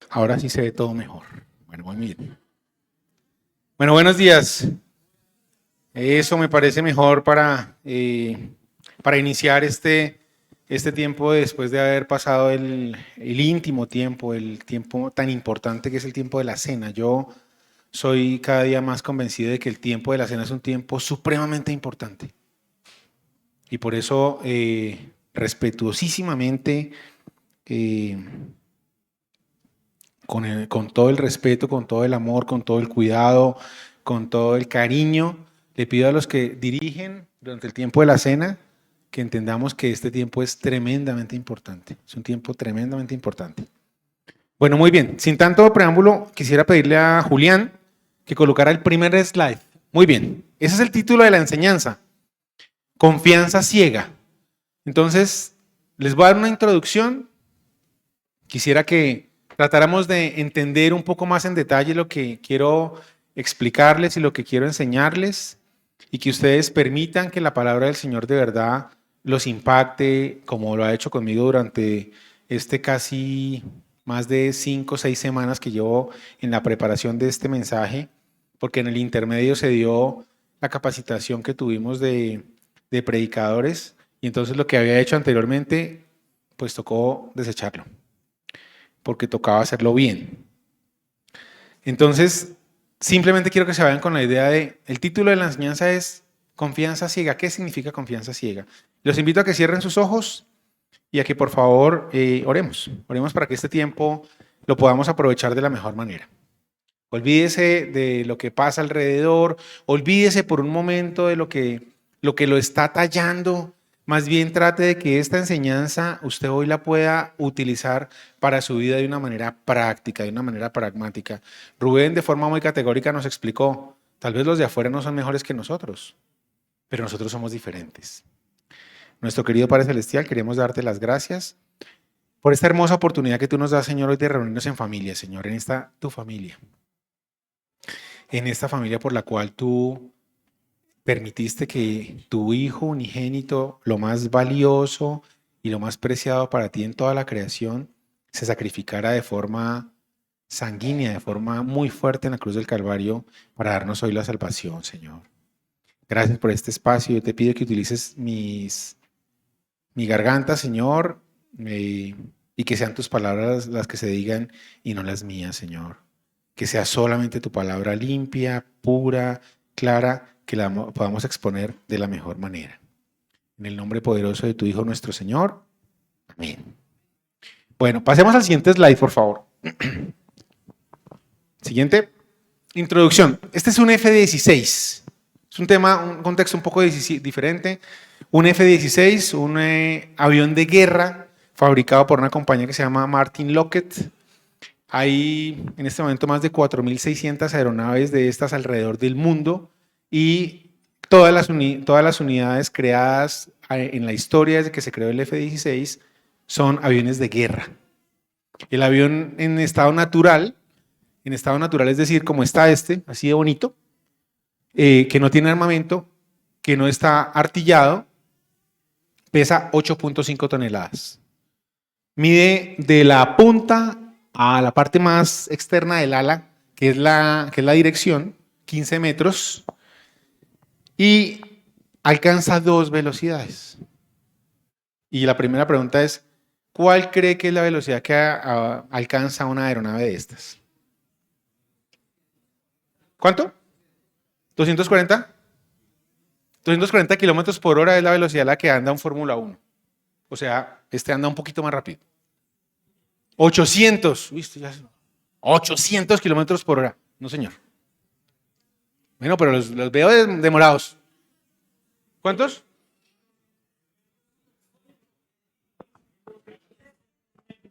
Ahora sí se ve todo mejor. Bueno, muy bien. Bueno, buenos días. Eso me parece mejor para iniciar este tiempo después de haber pasado el íntimo tiempo, el tiempo tan importante que es el tiempo de la cena. Yo soy cada día más convencido de que el tiempo de la cena es un tiempo supremamente importante. Y por eso, respetuosísimamente, eh, con todo el respeto, con todo el amor, con todo el cuidado, con todo el cariño, le pido a los que dirigen durante el tiempo de la cena que entendamos que este tiempo es tremendamente importante. Es un tiempo tremendamente importante. Bueno, muy bien. Sin tanto preámbulo, quisiera pedirle a Julián que colocara el primer slide. Muy bien. Ese es el título de la enseñanza. Confianza ciega. Entonces, les voy a dar una introducción. Quisiera que tratáramos de entender un poco más en detalle lo que quiero explicarles y lo que quiero enseñarles, y que ustedes permitan que la palabra del Señor de verdad los impacte como lo ha hecho conmigo durante casi más de 5 o 6 semanas que llevo en la preparación de este mensaje, porque en el intermedio se dio la capacitación que tuvimos de predicadores, y entonces lo que había hecho anteriormente pues tocó desecharlo, porque tocaba hacerlo bien. Entonces, simplemente quiero que se vayan con la idea el título de la enseñanza es Confianza ciega. ¿Qué significa confianza ciega? Los invito a que cierren sus ojos y a que por favor oremos. Oremos para que este tiempo lo podamos aprovechar de la mejor manera. Olvídese de lo que pasa alrededor, olvídese por un momento de lo que lo está tallando. Más bien trate de que esta enseñanza usted hoy la pueda utilizar para su vida de una manera práctica, de una manera pragmática. Rubén de forma muy categórica nos explicó, tal vez los de afuera no son mejores que nosotros, pero nosotros somos diferentes. Nuestro querido Padre Celestial, queremos darte las gracias por esta hermosa oportunidad que tú nos das, Señor, hoy de reunirnos en familia, Señor, en esta tu familia. En esta familia por la cual tú permitiste que tu Hijo unigénito, lo más valioso y lo más preciado para ti en toda la creación, se sacrificara de forma sanguínea, de forma muy fuerte en la cruz del Calvario para darnos hoy la salvación, Señor. Gracias por este espacio. Yo te pido que utilices mi garganta, Señor, y que sean tus palabras las que se digan y no las mías, Señor. Que sea solamente tu palabra limpia, pura, clara, que la podamos exponer de la mejor manera. En el nombre poderoso de tu Hijo nuestro Señor. Amén. Bueno, pasemos al siguiente slide, por favor. Siguiente. Introducción. Este es un F-16. Es un contexto un poco diferente. Un F-16, un avión de guerra fabricado por una compañía que se llama Martin Lockheed. Hay en este momento más de 4.600 aeronaves de estas alrededor del mundo, y todas las unidades creadas en la historia desde que se creó el F-16 son aviones de guerra. El avión en estado natural, es decir, como está así de bonito, que no tiene armamento, que no está artillado, pesa 8.5 toneladas. Mide de la punta a la parte más externa del ala, que es la dirección, 15 metros, y alcanza 2 velocidades. Y la primera pregunta es, ¿cuál cree que es la velocidad que alcanza una aeronave de estas? ¿Cuánto? ¿240? 240 kilómetros por hora es la velocidad a la que anda un Fórmula 1. O sea, anda un poquito más rápido. 800, ¿viste? 800 kilómetros por hora. No, señor. Bueno, pero los veo demorados. ¿Cuántos?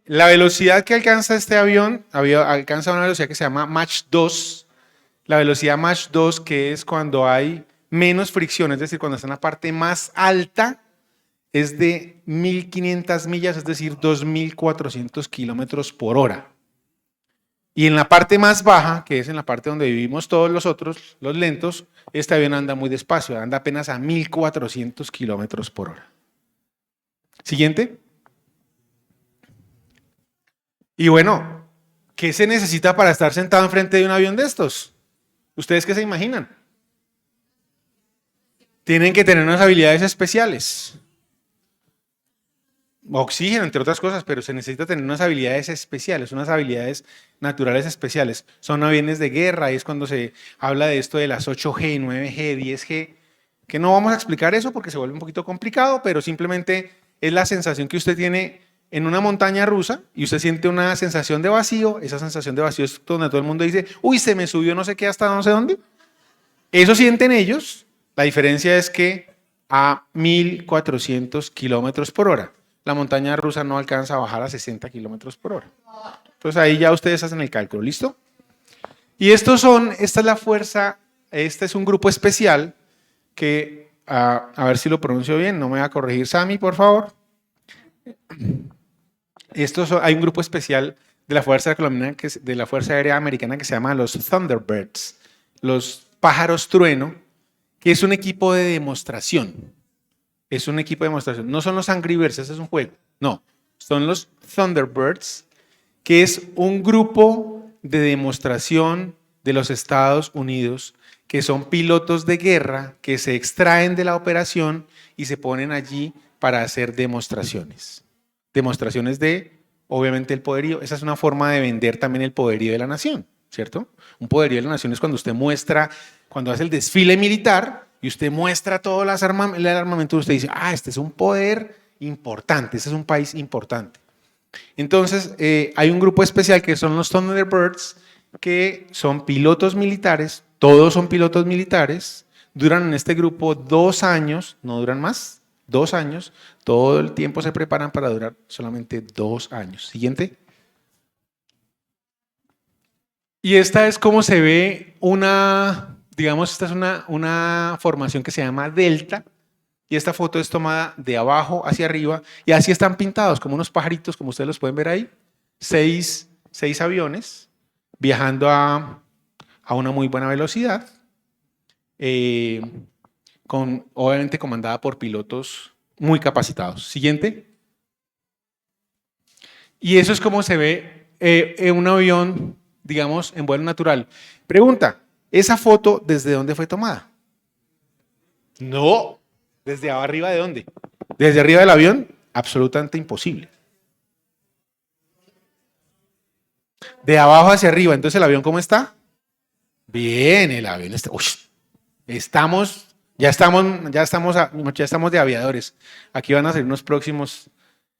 La velocidad que alcanza este avión, alcanza una velocidad que se llama Mach 2. La velocidad Mach 2, que es cuando hay menos fricción, es decir, cuando está en la parte más alta, es de 1.500 millas, es decir, 2.400 kilómetros por hora. Y en la parte más baja, que es en la parte donde vivimos todos los otros, los lentos, este avión anda muy despacio, anda apenas a 1.400 kilómetros por hora. Siguiente. Y bueno, ¿Qué se necesita para estar sentado enfrente de un avión de estos? ¿Ustedes qué se imaginan? Tienen que tener unas habilidades especiales. Oxígeno, entre otras cosas, pero se necesita tener unas habilidades especiales, unas habilidades naturales especiales. Son aviones de guerra y es cuando se habla de esto de las 8G, 9G, 10G, que no vamos a explicar eso porque se vuelve un poquito complicado, pero simplemente es la sensación que usted tiene en una montaña rusa y usted siente una sensación de vacío. Esa sensación de vacío es donde todo el mundo dice, uy, se me subió no sé qué hasta no sé dónde. Eso sienten ellos. La diferencia es que a 1400 kilómetros por hora. La montaña rusa no alcanza a bajar a 60 kilómetros por hora. Entonces ahí ya ustedes hacen el cálculo, ¿listo? Y esta es la fuerza, este es un grupo especial que, a ver si lo pronuncio bien, no me va a corregir Sammy, por favor. Hay un grupo especial de la Fuerza Aérea Americana que se llama los Thunderbirds, los pájaros trueno, que es un equipo de demostración. Es un equipo de demostración. No son los Angry Birds, ese es un juego. No, son los Thunderbirds, que es un grupo de demostración de los Estados Unidos, que son pilotos de guerra que se extraen de la operación y se ponen allí para hacer demostraciones. Demostraciones de, obviamente, el poderío. Esa es una forma de vender también el poderío de la nación, ¿cierto? Un poderío de la nación es cuando usted muestra, cuando hace el desfile militar, y usted muestra todo el armamento, usted dice, este es un poder importante, este es un país importante. Entonces, hay un grupo especial que son los Thunderbirds, que son pilotos militares, todos son pilotos militares, duran en este grupo 2 años, no duran más, 2 años, todo el tiempo se preparan para durar solamente 2 años. Siguiente. Y esta es como se ve esta es una formación que se llama delta, y esta foto es tomada de abajo hacia arriba, y así están pintados, como unos pajaritos, como ustedes los pueden ver ahí, 6 aviones viajando a una muy buena velocidad, obviamente comandada por pilotos muy capacitados. Siguiente. Y eso es como se ve un avión, digamos, en vuelo natural. Pregunta, ¿esa foto desde dónde fue tomada? No. ¿Desde arriba de dónde? ¿Desde arriba del avión? Absolutamente imposible. De abajo hacia arriba. Entonces, ¿el avión cómo está? Bien, el avión está... Ya estamos de aviadores. Aquí van a ser unos próximos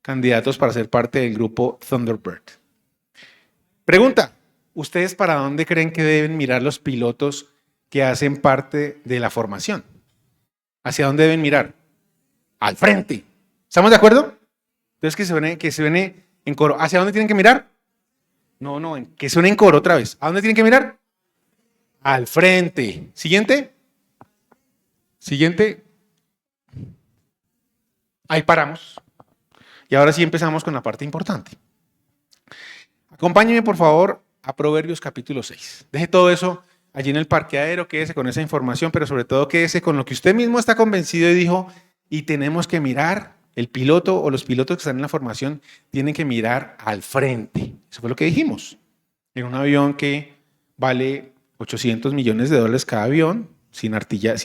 candidatos para ser parte del grupo Thunderbird. Pregunta, ¿ustedes para dónde creen que deben mirar los pilotos que hacen parte de la formación? ¿Hacia dónde deben mirar? Al frente. ¿Estamos de acuerdo? Entonces que suene en coro. ¿Hacia dónde tienen que mirar? No, que suene en coro otra vez. ¿A dónde tienen que mirar? Al frente. Siguiente. Ahí paramos. Y ahora sí empezamos con la parte importante. Acompáñenme, por favor, a Proverbios capítulo 6. Deje todo eso allí en el parqueadero, quédese con esa información, pero sobre todo quédese con lo que usted mismo está convencido y dijo, y tenemos que mirar, el piloto o los pilotos que están en la formación tienen que mirar al frente. Eso fue lo que dijimos. En un avión que vale $800 millones cada avión, sin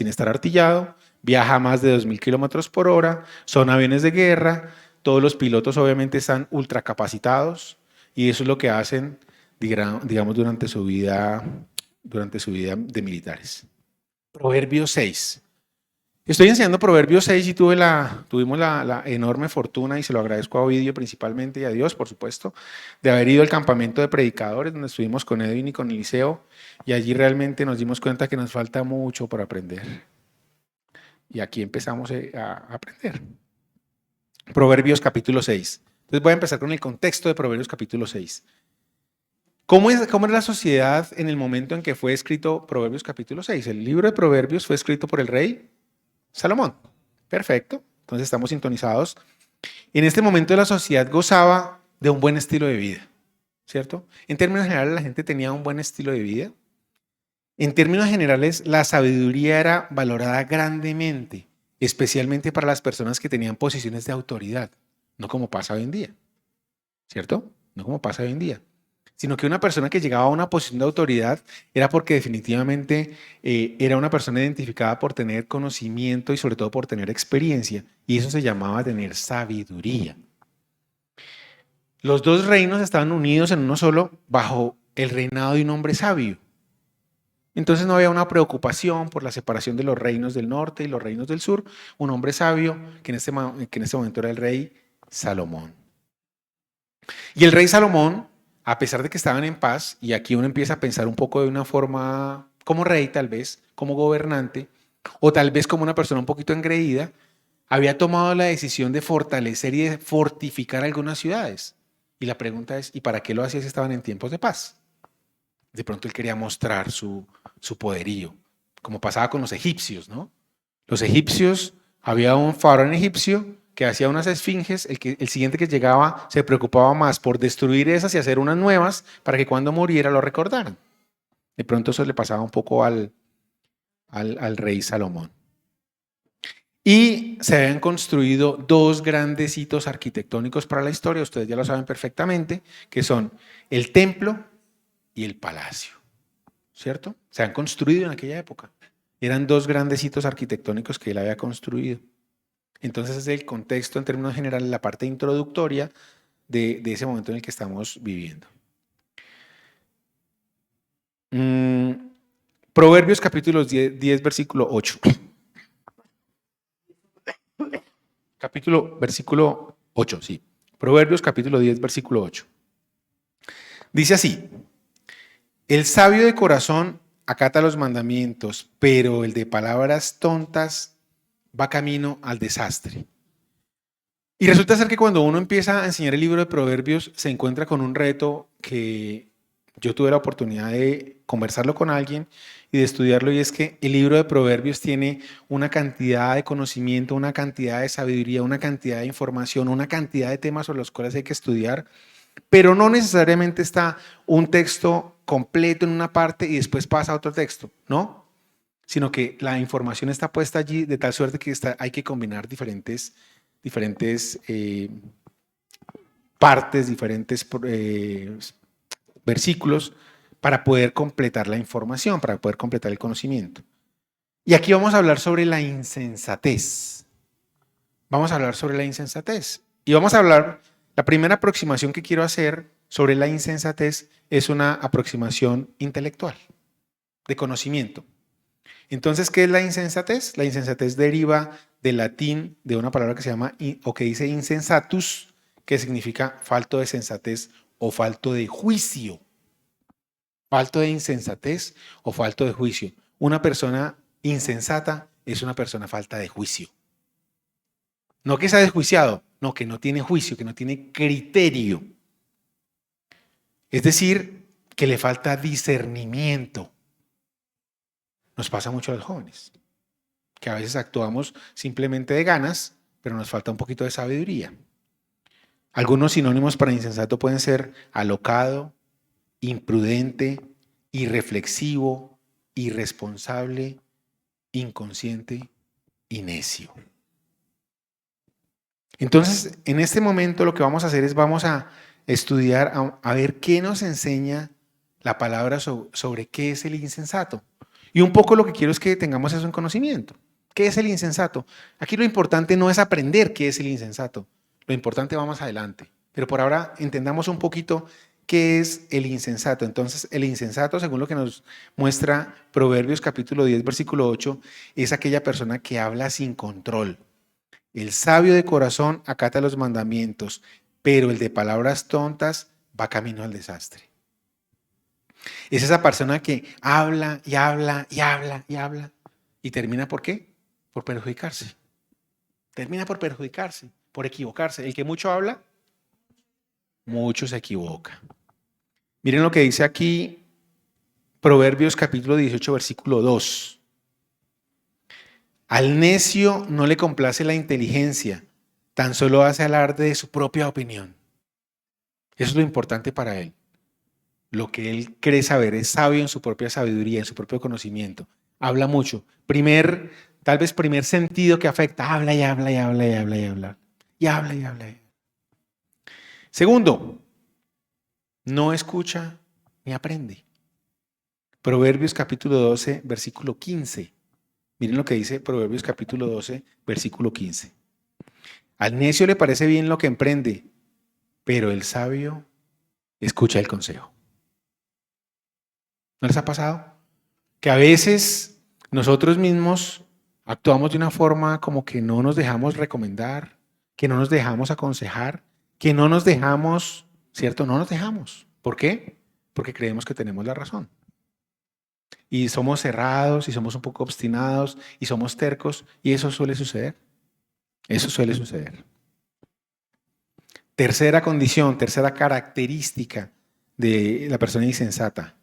estar artillado, viaja a más de 2.000 kilómetros por hora, son aviones de guerra, todos los pilotos obviamente están ultra capacitados y eso es lo que hacen, digamos, durante su vida de militares. Proverbios 6. Estoy enseñando Proverbios 6 y tuvimos la enorme fortuna, y se lo agradezco a Ovidio principalmente y a Dios, por supuesto, de haber ido al campamento de predicadores donde estuvimos con Edwin y con Eliseo, y allí realmente nos dimos cuenta que nos falta mucho por aprender. Y aquí empezamos a aprender. Proverbios capítulo 6. Entonces voy a empezar con el contexto de Proverbios capítulo 6. ¿Cómo era la sociedad en el momento en que fue escrito Proverbios capítulo 6? El libro de Proverbios fue escrito por el rey Salomón. Perfecto. Entonces estamos sintonizados. En este momento la sociedad gozaba de un buen estilo de vida, ¿cierto? En términos generales la gente tenía un buen estilo de vida. En términos generales la sabiduría era valorada grandemente, especialmente para las personas que tenían posiciones de autoridad, no como pasa hoy en día, ¿cierto? No como pasa hoy en día. sino que una persona que llegaba a una posición de autoridad era porque definitivamente era una persona identificada por tener conocimiento y sobre todo por tener experiencia, y eso se llamaba tener sabiduría. Los dos reinos estaban unidos en uno solo bajo el reinado de un hombre sabio. Entonces no había una preocupación por la separación de los reinos del norte y los reinos del sur. Un hombre sabio que en este momento era el rey Salomón. Y el rey Salomón, a pesar de que estaban en paz, y aquí uno empieza a pensar un poco de una forma como rey tal vez, como gobernante, o tal vez como una persona un poquito engreída, había tomado la decisión de fortalecer y de fortificar algunas ciudades. Y la pregunta es, ¿y para qué lo hacía si estaban en tiempos de paz? De pronto él quería mostrar su poderío, como pasaba con los egipcios, ¿no? Los egipcios, había un faraón egipcio que hacía unas esfinges, el siguiente que llegaba se preocupaba más por destruir esas y hacer unas nuevas para que cuando muriera lo recordaran. De pronto eso le pasaba un poco al rey Salomón. Y se habían construido dos grandes hitos arquitectónicos para la historia, ustedes ya lo saben perfectamente, que son el templo y el palacio, ¿cierto? Se han construido en aquella época. Eran dos grandes hitos arquitectónicos que él había construido. Entonces es el contexto en términos generales, la parte introductoria de ese momento en el que estamos viviendo. Proverbios capítulo 10 versículo 8. Versículo 8, sí. Proverbios capítulo 10 versículo 8. Dice así: el sabio de corazón acata los mandamientos, pero el de palabras tontas va camino al desastre. Y resulta ser que cuando uno empieza a enseñar el libro de Proverbios, se encuentra con un reto que yo tuve la oportunidad de conversarlo con alguien y de estudiarlo, y es que el libro de Proverbios tiene una cantidad de conocimiento, una cantidad de sabiduría, una cantidad de información, una cantidad de temas sobre los cuales hay que estudiar, pero no necesariamente está un texto completo en una parte y después pasa a otro texto, ¿no? Sino que la información está puesta allí de tal suerte que hay que combinar diferentes partes, diferentes versículos para poder completar la información, para poder completar el conocimiento. Y aquí vamos a hablar sobre la insensatez. Vamos a hablar sobre la insensatez. Y vamos a hablar, la primera aproximación que quiero hacer sobre la insensatez es una aproximación intelectual, de conocimiento. Entonces, ¿qué es la insensatez? La insensatez deriva del latín de una palabra que se llama, o que dice insensatus, que significa falto de sensatez o falto de juicio. Falto de insensatez o falto de juicio. Una persona insensata es una persona falta de juicio. No que sea desjuiciado, no, que no tiene juicio, que no tiene criterio. Es decir, que le falta discernimiento. Nos pasa mucho a los jóvenes, que a veces actuamos simplemente de ganas, pero nos falta un poquito de sabiduría. Algunos sinónimos para insensato pueden ser alocado, imprudente, irreflexivo, irresponsable, inconsciente y necio. Entonces, en este momento lo que vamos a hacer es vamos a estudiar, a ver qué nos enseña la palabra sobre qué es el insensato. Y un poco lo que quiero es que tengamos eso en conocimiento. ¿Qué es el insensato? Aquí lo importante no es aprender qué es el insensato. Lo importante va más adelante. Pero por ahora entendamos un poquito qué es el insensato. Entonces, el insensato, según lo que nos muestra Proverbios capítulo 10, versículo 8, es aquella persona que habla sin control. El sabio de corazón acata los mandamientos, pero el de palabras tontas va camino al desastre. Es esa persona que habla y habla y habla y habla y termina ¿por qué? Por perjudicarse. Termina por perjudicarse, por equivocarse. El que mucho habla, mucho se equivoca. Miren lo que dice aquí Proverbios capítulo 18, versículo 2. Al necio no le complace la inteligencia, tan solo hace alarde de su propia opinión. Eso es lo importante para él. Lo que él cree saber, es sabio en su propia sabiduría, en su propio conocimiento. Habla mucho. Tal vez primer sentido que afecta, habla y habla y habla y habla y habla. Y habla y habla. Segundo, no escucha ni aprende. Proverbios capítulo 12, versículo 15. Miren lo que dice Proverbios capítulo 12, versículo 15. Al necio le parece bien lo que emprende, pero el sabio escucha el consejo. ¿No les ha pasado? Que a veces nosotros mismos actuamos de una forma como que no nos dejamos recomendar, que no nos dejamos aconsejar, que no nos dejamos, ¿cierto? No nos dejamos. ¿Por qué? Porque creemos que tenemos la razón. Y somos cerrados y somos un poco obstinados y somos tercos y eso suele suceder. Eso suele suceder. Tercera condición, tercera característica de la persona insensata.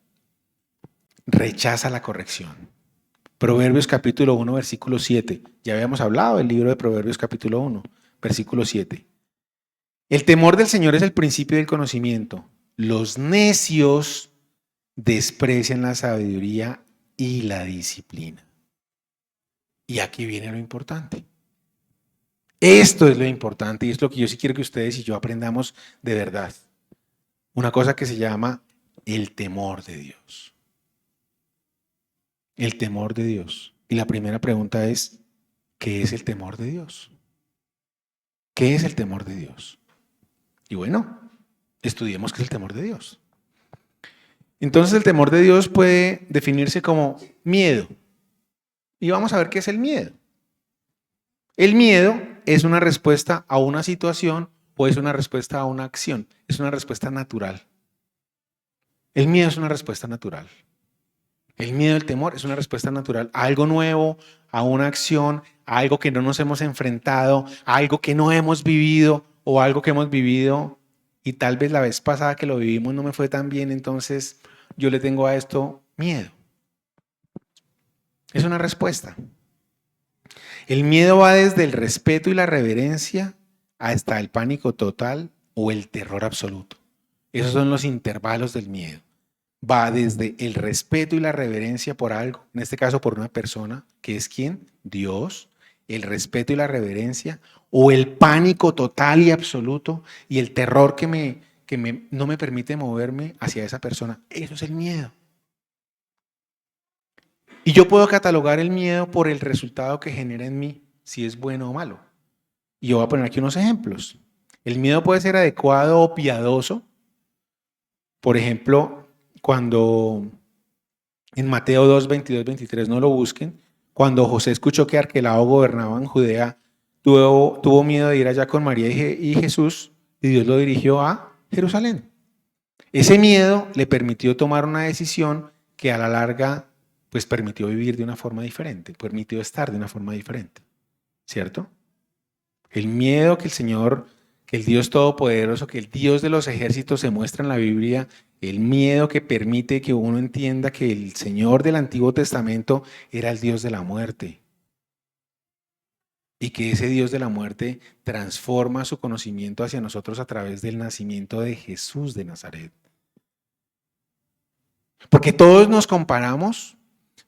Rechaza la corrección. Proverbios capítulo 1, versículo 7. Ya habíamos hablado del libro de Proverbios capítulo 1, versículo 7. El temor del Señor es el principio del conocimiento. Los necios desprecian la sabiduría y la disciplina. Y aquí viene lo importante. Esto es lo importante y es lo que yo sí quiero que ustedes y yo aprendamos de verdad. Una cosa que se llama el temor de Dios. El temor de Dios. Y la primera pregunta es, ¿qué es el temor de Dios? ¿Qué es el temor de Dios? Y bueno, estudiemos qué es el temor de Dios. Entonces el temor de Dios puede definirse como miedo. Y vamos a ver qué es el miedo. El miedo es una respuesta a una situación o es una respuesta a una acción. Es una respuesta natural. El miedo es una respuesta natural. El miedo, el temor es una respuesta natural a algo nuevo, a una acción, a algo que no nos hemos enfrentado, a algo que no hemos vivido o algo que hemos vivido y tal vez la vez pasada que lo vivimos no me fue tan bien, entonces yo le tengo a esto miedo. Es una respuesta. El miedo va desde el respeto y la reverencia hasta el pánico total o el terror absoluto. Esos son los intervalos del miedo. Va desde el respeto y la reverencia por algo, en este caso por una persona, que es ¿quién? Dios, el respeto y la reverencia, o el pánico total y absoluto y el terror que no me permite moverme hacia esa persona. Eso es el miedo. Y yo puedo catalogar el miedo por el resultado que genera en mí, si es bueno o malo. Y yo voy a poner aquí unos ejemplos. El miedo puede ser adecuado o piadoso. Por ejemplo, cuando en Mateo 2, 22, 23, no lo busquen, cuando José escuchó que Arquelao gobernaba en Judea, tuvo miedo de ir allá con María y Jesús, y Dios lo dirigió a Jerusalén. Ese miedo le permitió tomar una decisión que a la larga pues permitió vivir de una forma diferente, permitió estar de una forma diferente, ¿cierto? El miedo que el Señor, que el Dios Todopoderoso, que el Dios de los ejércitos se muestra en la Biblia, el miedo que permite que uno entienda que el Señor del Antiguo Testamento era el Dios de la muerte y que ese Dios de la muerte transforma su conocimiento hacia nosotros a través del nacimiento de Jesús de Nazaret. Porque todos nos comparamos,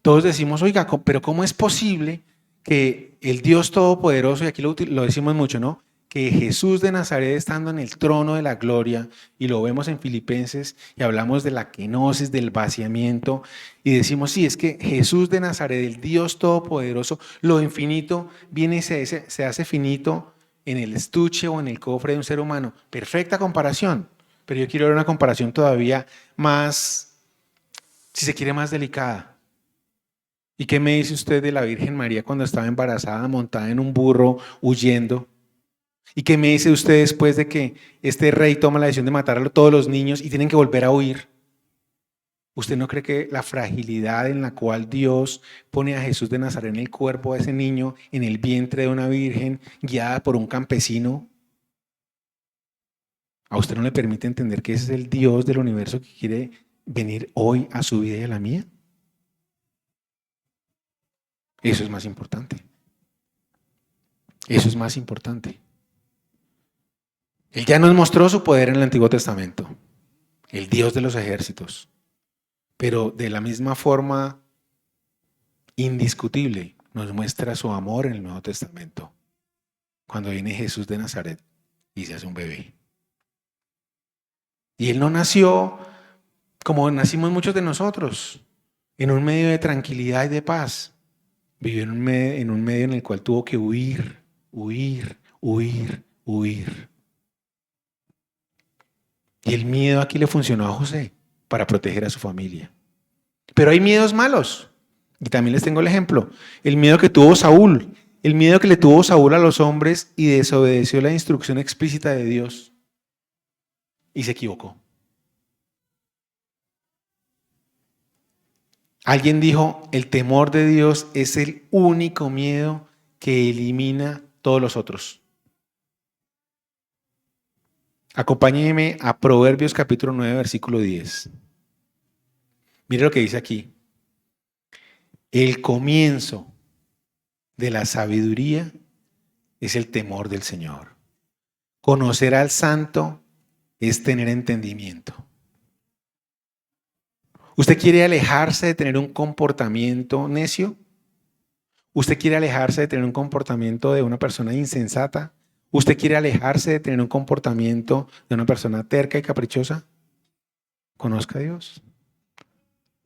todos decimos, oiga, pero ¿cómo es posible que el Dios Todopoderoso, y aquí lo decimos mucho, ¿no? Que Jesús de Nazaret estando en el trono de la gloria, y lo vemos en Filipenses, y hablamos de la kenosis, del vaciamiento, y decimos, sí, es que Jesús de Nazaret, el Dios Todopoderoso, lo infinito, viene y se hace finito en el estuche o en el cofre de un ser humano. Perfecta comparación, pero yo quiero ver una comparación todavía más, si se quiere, más delicada. ¿Y qué me dice usted de la Virgen María cuando estaba embarazada, montada en un burro, huyendo? ¿Y qué me dice usted después de que este rey toma la decisión de matar a todos los niños y tienen que volver a huir? ¿Usted no cree que la fragilidad en la cual Dios pone a Jesús de Nazaret en el cuerpo de ese niño, en el vientre de una virgen, guiada por un campesino, a usted no le permite entender que ese es el Dios del universo que quiere venir hoy a su vida y a la mía? Eso es más importante. Eso es más importante. Él ya nos mostró su poder en el Antiguo Testamento, el Dios de los ejércitos, pero de la misma forma indiscutible nos muestra su amor en el Nuevo Testamento, cuando viene Jesús de Nazaret y se hace un bebé. Y él no nació como nacimos muchos de nosotros, en un medio de tranquilidad y de paz. Vivió en un medio en el cual tuvo que huir, huir, huir, huir. Y el miedo aquí le funcionó a José para proteger a su familia. Pero hay miedos malos. Y también les tengo el ejemplo. El miedo que tuvo Saúl. El miedo que le tuvo Saúl a los hombres y desobedeció la instrucción explícita de Dios. Y se equivocó. Alguien dijo, el temor de Dios es el único miedo que elimina todos los otros. Acompáñeme a Proverbios capítulo 9, versículo 10. Mire lo que dice aquí. El comienzo de la sabiduría es el temor del Señor. Conocer al santo es tener entendimiento. ¿Usted quiere alejarse de tener un comportamiento necio? ¿Usted quiere alejarse de tener un comportamiento de una persona insensata? ¿Usted quiere alejarse de tener un comportamiento de una persona terca y caprichosa? Conozca a Dios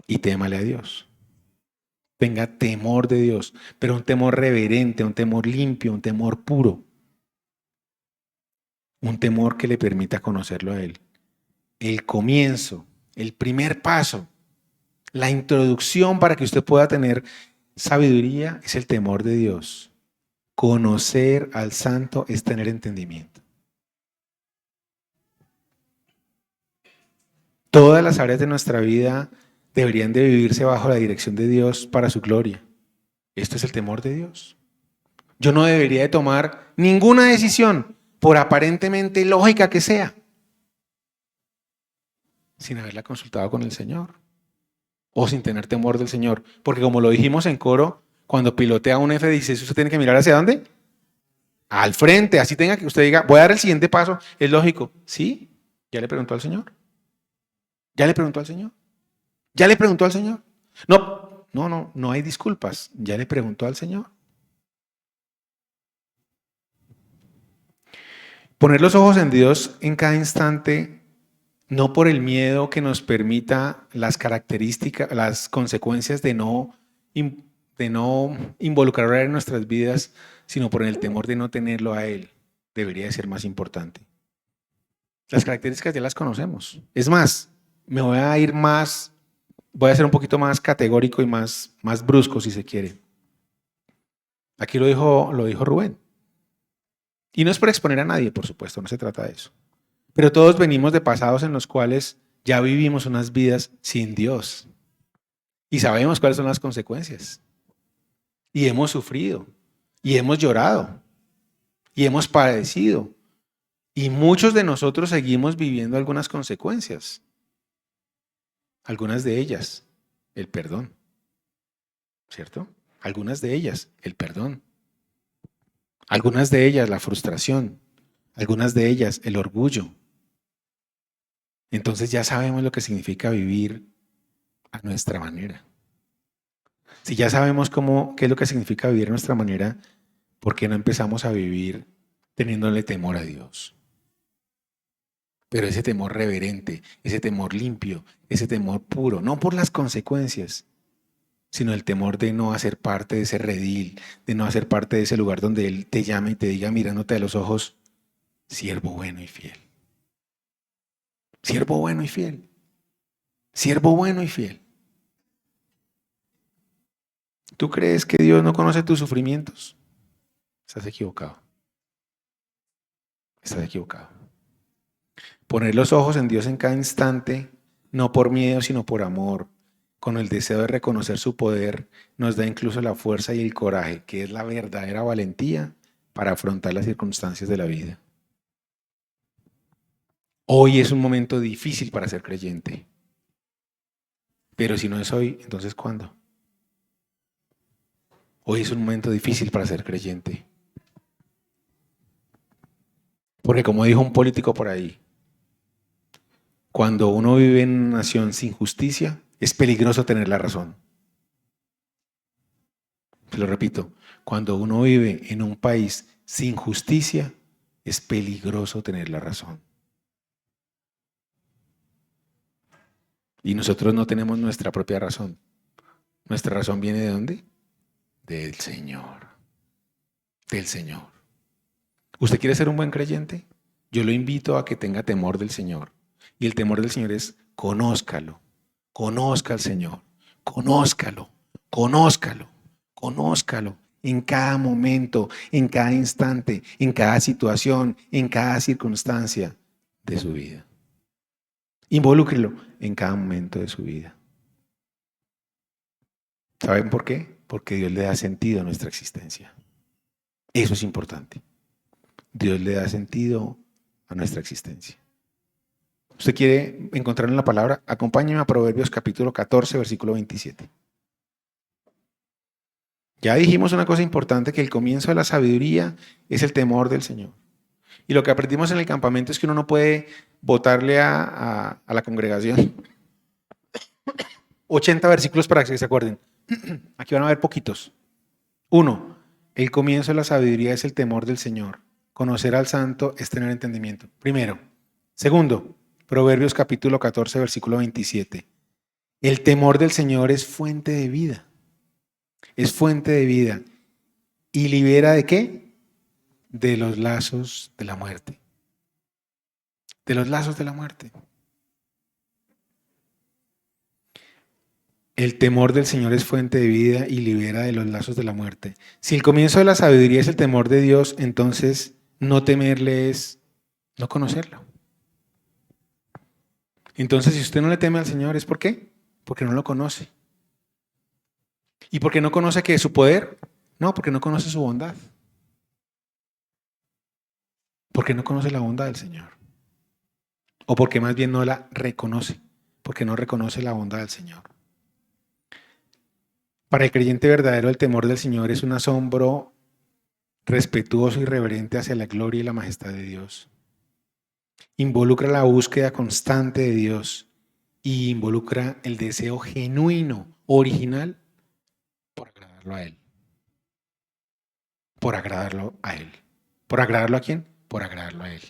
y témale a Dios. Tenga temor de Dios, pero un temor reverente, un temor limpio, un temor puro. Un temor que le permita conocerlo a Él. El comienzo, el primer paso, la introducción para que usted pueda tener sabiduría es el temor de Dios. Conocer al santo es tener entendimiento. Todas las áreas de nuestra vida deberían de vivirse bajo la dirección de Dios para su gloria. Esto es el temor de Dios. Yo no debería de tomar ninguna decisión, por aparentemente lógica que sea, sin haberla consultado con el Señor o sin tener temor del Señor. Porque como lo dijimos en coro, cuando pilotea un F-16, usted tiene que mirar ¿hacia dónde? Al frente, así tenga que usted diga, voy a dar el siguiente paso, es lógico. ¿Sí? ¿Ya le preguntó al Señor? ¿Ya le preguntó al Señor? ¿Ya le preguntó al Señor? No hay disculpas. ¿Ya le preguntó al Señor? Poner los ojos en Dios en cada instante, no por el miedo que nos permita las características, las consecuencias de no involucrar en nuestras vidas, sino por el temor de no tenerlo a Él, debería de ser más importante. Las características ya las conocemos. Es más, voy a ser un poquito más categórico y más brusco si se quiere. Aquí lo dijo Rubén. Y no es por exponer a nadie, por supuesto, no se trata de eso. Pero todos venimos de pasados en los cuales ya vivimos unas vidas sin Dios. Y sabemos cuáles son las consecuencias. Y hemos sufrido. Y hemos llorado. Y hemos padecido. Y muchos de nosotros seguimos viviendo algunas consecuencias. Algunas de ellas, el perdón. ¿Cierto? Algunas de ellas, el perdón. Algunas de ellas, la frustración. Algunas de ellas, el orgullo. Entonces ya sabemos lo que significa vivir a nuestra manera. Si ya sabemos qué es lo que significa vivir a nuestra manera, ¿por qué no empezamos a vivir teniéndole temor a Dios? Pero ese temor reverente, ese temor limpio, ese temor puro, no por las consecuencias, sino el temor de no hacer parte de ese redil, de no hacer parte de ese lugar donde Él te llame y te diga mirándote a los ojos, siervo bueno y fiel. Siervo bueno y fiel. Siervo bueno y fiel. ¿Tú crees que Dios no conoce tus sufrimientos? Estás equivocado. Estás equivocado. Poner los ojos en Dios en cada instante, no por miedo, sino por amor, con el deseo de reconocer su poder, nos da incluso la fuerza y el coraje, que es la verdadera valentía para afrontar las circunstancias de la vida. Hoy es un momento difícil para ser creyente. Pero si no es hoy, entonces ¿cuándo? Hoy es un momento difícil para ser creyente. Porque como dijo un político por ahí, cuando uno vive en una nación sin justicia, es peligroso tener la razón. Se lo repito, cuando uno vive en un país sin justicia, es peligroso tener la razón. Y nosotros no tenemos nuestra propia razón. ¿Nuestra razón viene de dónde? Del Señor. Del Señor. ¿Usted quiere ser un buen creyente? Yo lo invito a que tenga temor del Señor. Y el temor del Señor es conózcalo. Conozca al Señor. Conózcalo. Conózcalo. Conózcalo. En cada momento, en cada instante, en cada situación, en cada circunstancia de su vida. Involúcrelo en cada momento de su vida. ¿Saben por qué? Porque Dios le da sentido a nuestra existencia. Eso es importante. Dios le da sentido a nuestra existencia. ¿Usted quiere encontrar en la palabra? Acompáñeme a Proverbios capítulo 14, versículo 27. Ya dijimos una cosa importante, que el comienzo de la sabiduría es el temor del Señor. Y lo que aprendimos en el campamento es que uno no puede botarle a la congregación 80 versículos para que se acuerden. Aquí van a ver poquitos. 1. El comienzo de la sabiduría es el temor del Señor. Conocer al santo es tener entendimiento. Primero. Segundo, Proverbios capítulo 14, versículo 27. El temor del Señor es fuente de vida. Es fuente de vida. ¿Y libera de qué? De los lazos de la muerte. De los lazos de la muerte. El temor del Señor es fuente de vida y libera de los lazos de la muerte. Si el comienzo de la sabiduría es el temor de Dios, entonces no temerle es no conocerlo. Entonces, si usted no le teme al Señor, ¿es por qué? Porque no lo conoce. ¿Y porque no conoce qué es su poder? No, porque no conoce su bondad. Porque no conoce la bondad del Señor. O porque más bien no la reconoce. Porque no reconoce la bondad del Señor. Para el creyente verdadero, el temor del Señor es un asombro respetuoso y reverente hacia la gloria y la majestad de Dios. Involucra la búsqueda constante de Dios y involucra el deseo genuino, original, por agradarlo a Él. Por agradarlo a Él. ¿Por agradarlo a quién? Por agradarlo a Él.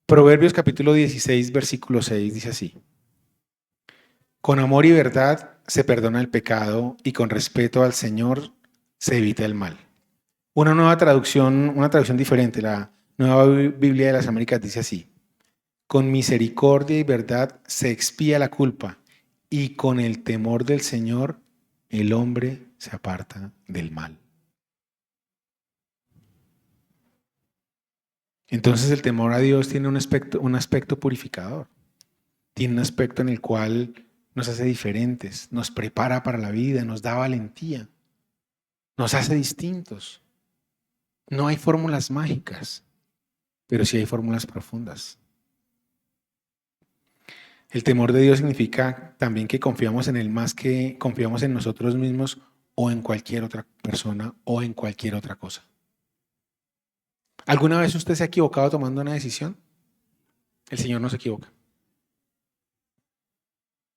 Proverbios capítulo 16, versículo 6 dice así: con amor y verdad se perdona el pecado y con respeto al Señor se evita el mal. Una traducción diferente, la Nueva Biblia de las Américas dice así: con misericordia y verdad se expía la culpa y con el temor del Señor el hombre se aparta del mal. Entonces el temor a Dios tiene un aspecto purificador, tiene un aspecto en el cual nos hace diferentes, nos prepara para la vida, nos da valentía, nos hace distintos. No hay fórmulas mágicas, pero sí hay fórmulas profundas. El temor de Dios significa también que confiamos en Él más que confiamos en nosotros mismos o en cualquier otra persona o en cualquier otra cosa. ¿Alguna vez usted se ha equivocado tomando una decisión? El Señor no se equivoca.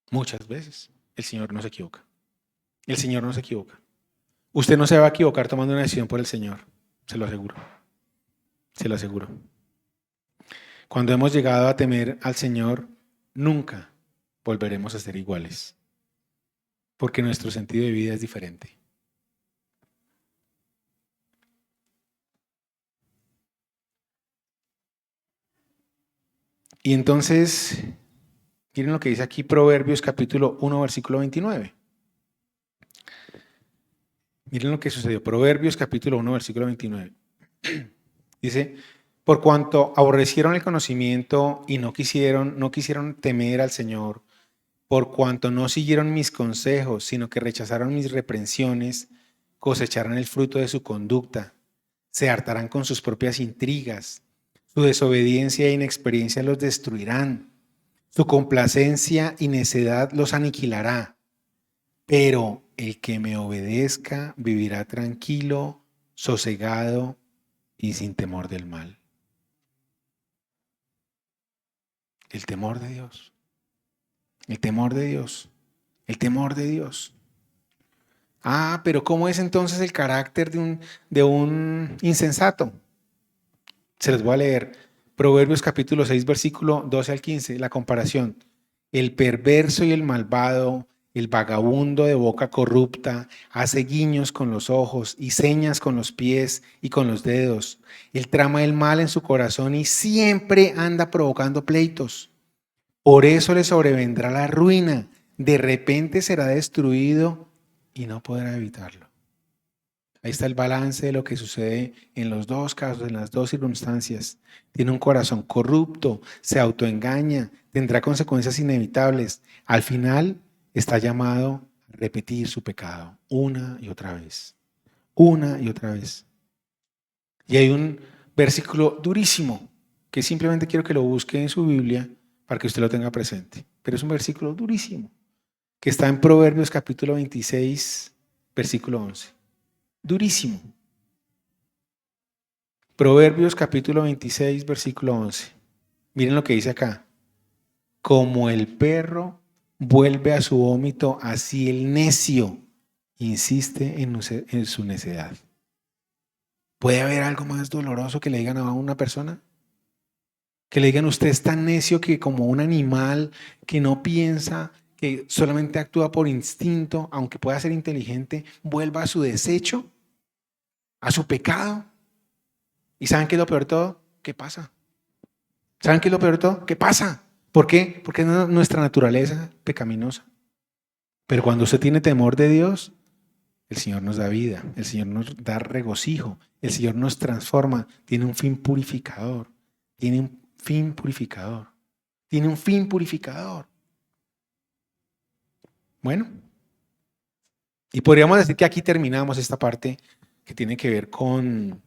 Muchas veces el Señor no se equivoca. El Señor no se equivoca. Usted no se va a equivocar tomando una decisión por el Señor, se lo aseguro. Se lo aseguro. Cuando hemos llegado a temer al Señor, nunca volveremos a ser iguales, porque nuestro sentido de vida es diferente. Y entonces, miren lo que dice aquí Proverbios capítulo 1, versículo 29. Miren lo que sucedió. Proverbios capítulo 1, versículo 29. Dice: por cuanto aborrecieron el conocimiento y no quisieron temer al Señor, por cuanto no siguieron mis consejos, sino que rechazaron mis reprensiones, cosecharán el fruto de su conducta, se hartarán con sus propias intrigas, su desobediencia e inexperiencia los destruirán, su complacencia y necedad los aniquilará, pero el que me obedezca vivirá tranquilo, sosegado y sin temor del mal. El temor de Dios. El temor de Dios. El temor de Dios. Ah, pero ¿cómo es entonces el carácter de un insensato? Se los voy a leer. Proverbios capítulo 6, versículo 12 al 15, la comparación. El perverso y el malvado, el vagabundo de boca corrupta, hace guiños con los ojos y señas con los pies y con los dedos. Él trama el mal en su corazón y siempre anda provocando pleitos. Por eso le sobrevendrá la ruina. De repente será destruido y no podrá evitarlo. Ahí está el balance de lo que sucede en los dos casos, en las dos circunstancias. Tiene un corazón corrupto, se autoengaña, tendrá consecuencias inevitables. Al final está llamado a repetir su pecado una y otra vez. Una y otra vez. Y hay un versículo durísimo que simplemente quiero que lo busque en su Biblia para que usted lo tenga presente. Pero es un versículo durísimo que está en Proverbios capítulo 26, versículo 11. Durísimo. Proverbios capítulo 26, versículo 11. Miren lo que dice acá. Como el perro vuelve a su vómito, así el necio insiste en su necedad. ¿Puede haber algo más doloroso que le digan a una persona? Que le digan, usted es tan necio que como un animal que no piensa, que solamente actúa por instinto, aunque pueda ser inteligente, vuelva a su desecho, a su pecado. ¿Y saben qué es lo peor de todo? ¿Qué pasa? ¿Saben qué es lo peor de todo? ¿Qué pasa? ¿Por qué? Porque es nuestra naturaleza pecaminosa. Pero cuando usted tiene temor de Dios, el Señor nos da vida, el Señor nos da regocijo, el Señor nos transforma, tiene un fin purificador, tiene un fin purificador, tiene un fin purificador. Bueno, y podríamos decir que aquí terminamos esta parte que tiene que ver con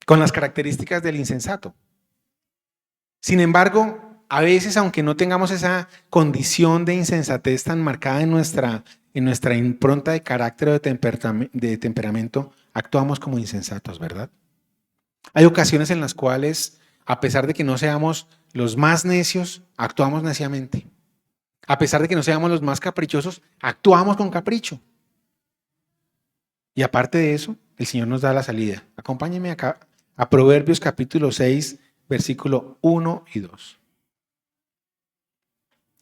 las características del insensato. Sin embargo, a veces, aunque no tengamos esa condición de insensatez tan marcada en nuestra impronta de carácter o de temperamento, actuamos como insensatos, ¿verdad? Hay ocasiones en las cuales, a pesar de que no seamos los más necios, actuamos neciamente. A pesar de que no seamos los más caprichosos, actuamos con capricho. Y aparte de eso, el Señor nos da la salida. Acompáñenme acá a Proverbios capítulo 6, versículo 1 y 2.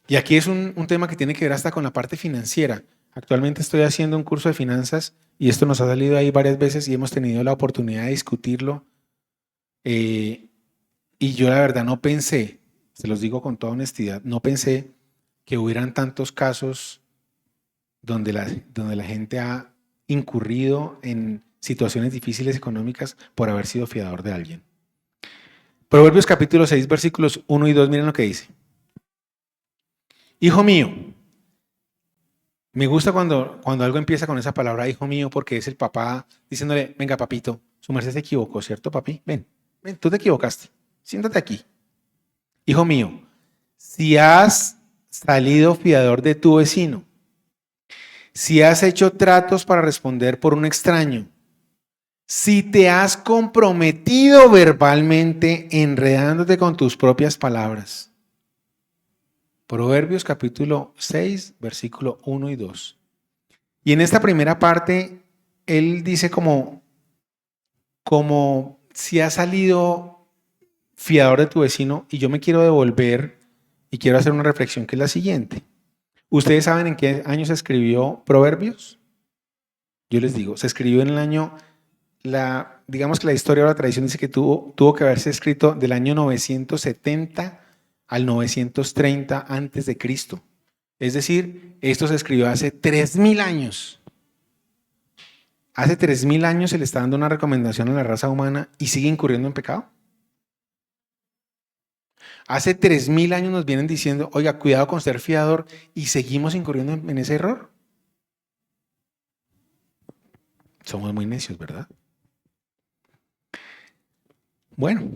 Y aquí es un tema que tiene que ver hasta con la parte financiera. Actualmente estoy haciendo un curso de finanzas y esto nos ha salido ahí varias veces y hemos tenido la oportunidad de discutirlo. Y yo la verdad no pensé, se los digo con toda honestidad, no pensé que hubieran tantos casos donde la gente ha incurrido en situaciones difíciles económicas por haber sido fiador de alguien. Proverbios capítulo 6, versículos 1 y 2, miren lo que dice. Hijo mío, me gusta cuando algo empieza con esa palabra hijo mío porque es el papá diciéndole, venga papito, su merced se equivocó, ¿cierto papi? Ven, tú te equivocaste, siéntate aquí. Hijo mío, si has salido fiador de tu vecino, si has hecho tratos para responder por un extraño, si te has comprometido verbalmente enredándote con tus propias palabras. Proverbios capítulo 6, versículo 1 y 2. Y en esta primera parte, él dice como si has salido fiador de tu vecino, y yo me quiero devolver y quiero hacer una reflexión que es la siguiente. ¿Ustedes saben en qué año se escribió Proverbios? Yo les digo, se escribió en el año, digamos que la historia o la tradición dice que tuvo que haberse escrito del año 970 al 930 antes de Cristo. Es decir, esto se escribió hace 3000 años. Hace 3000 años se le está dando una recomendación a la raza humana y sigue incurriendo en pecado. Hace 3000 años nos vienen diciendo, oiga, cuidado con ser fiador, y seguimos incurriendo en ese error. Somos muy necios, ¿verdad? Bueno,